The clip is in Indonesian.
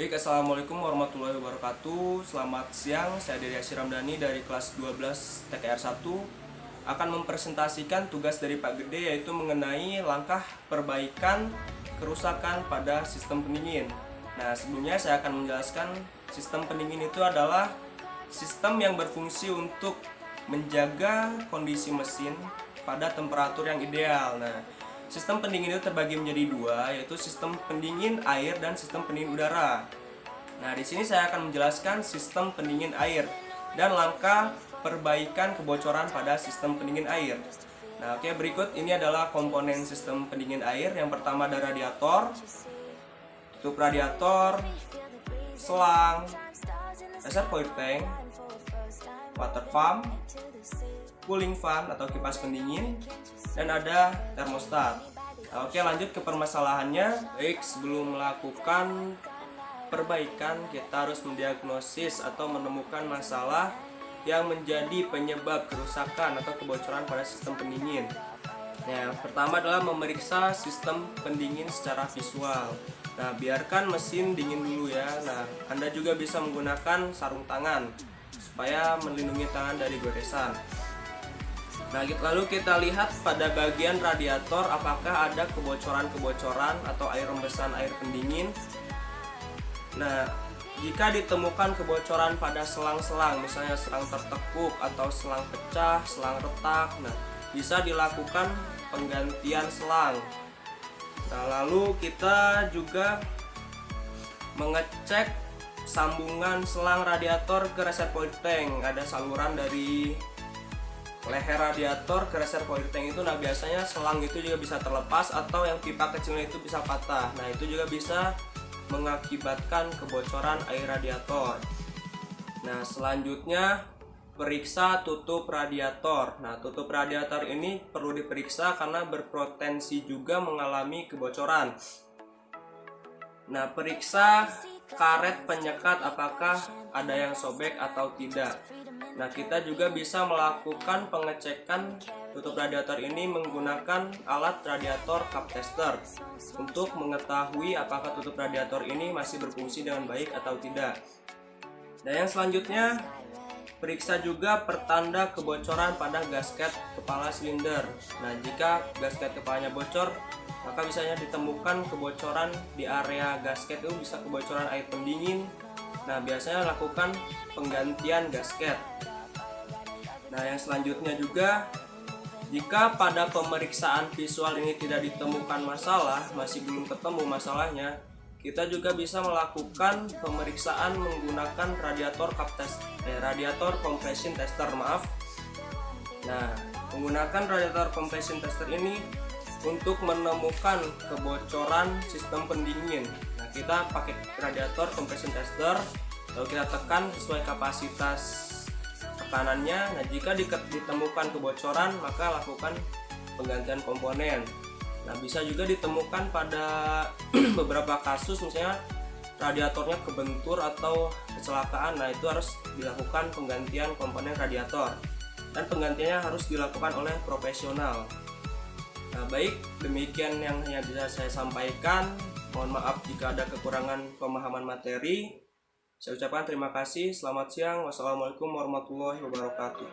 Baik, Assalamualaikum warahmatullahi wabarakatuh. Selamat siang, saya Dede Asyir Ramdhani dari kelas 12 TKR 1 akan mempresentasikan tugas dari Pak Gede, yaitu mengenai langkah perbaikan kerusakan pada sistem pendingin. Nah, sebelumnya saya akan menjelaskan sistem pendingin itu adalah sistem yang berfungsi untuk menjaga kondisi mesin pada temperatur yang ideal. Nah, sistem pendingin itu terbagi menjadi dua, yaitu sistem pendingin air dan sistem pendingin udara. Nah, di sini saya akan menjelaskan sistem pendingin air dan langkah perbaikan kebocoran pada sistem pendingin air. Nah, oke, berikut ini adalah komponen sistem pendingin air. Yang pertama ada radiator, tutup radiator, selang, reservoir tank, water pump, cooling fan atau kipas pendingin, dan ada termostat. Nah, oke, lanjut ke permasalahannya. Baik, sebelum melakukan perbaikan, kita harus mendiagnosis atau menemukan masalah yang menjadi penyebab kerusakan atau kebocoran pada sistem pendingin. Nah, yang pertama adalah memeriksa sistem pendingin secara visual. Nah, biarkan mesin dingin dulu ya. Nah, Anda juga bisa menggunakan sarung tangan supaya melindungi tangan dari goresan. Nah, lalu kita lihat pada bagian radiator apakah ada kebocoran-kebocoran atau air rembesan air pendingin. Nah, jika ditemukan kebocoran pada selang-selang, misalnya selang tertekuk atau selang pecah, selang retak, nah bisa dilakukan penggantian selang. Nah, lalu kita juga mengecek sambungan selang radiator ke reservoir tank. Ada saluran dari leher radiator ke reservoir tank itu. Nah, biasanya selang itu juga bisa terlepas atau yang pipa kecilnya itu bisa patah. Nah, itu juga bisa mengakibatkan kebocoran air radiator. Nah, selanjutnya periksa tutup radiator. Nah, tutup radiator ini perlu diperiksa karena berpotensi juga mengalami kebocoran. Nah, periksa karet penyekat apakah ada yang sobek atau tidak. Nah, kita juga bisa melakukan pengecekan tutup radiator ini menggunakan alat radiator cup tester untuk mengetahui apakah tutup radiator ini masih berfungsi dengan baik atau tidak. Dan yang selanjutnya, periksa juga pertanda kebocoran pada gasket kepala silinder. Nah, jika gasket kepalanya bocor, maka biasanya ditemukan kebocoran di area gasket itu, bisa kebocoran air pendingin. Nah, biasanya lakukan penggantian gasket. Nah, yang selanjutnya juga, jika pada pemeriksaan visual ini tidak ditemukan masalah, masih belum ketemu masalahnya, kita juga bisa melakukan pemeriksaan menggunakan radiator compression tester, maaf. Nah, menggunakan radiator compression tester ini untuk menemukan kebocoran sistem pendingin. Nah, kita pakai radiator compression tester, lalu kita tekan sesuai kapasitas tekanannya. Nah, jika ditemukan kebocoran, maka lakukan penggantian komponen. Nah, bisa juga ditemukan pada beberapa kasus, misalnya radiatornya kebentur atau kecelakaan. Nah, itu harus dilakukan penggantian komponen radiator, dan penggantiannya harus dilakukan oleh profesional. Nah, baik, demikian yang hanya bisa saya sampaikan. Mohon maaf jika ada kekurangan pemahaman materi. Saya ucapkan terima kasih. Selamat siang. Wassalamualaikum warahmatullahi wabarakatuh.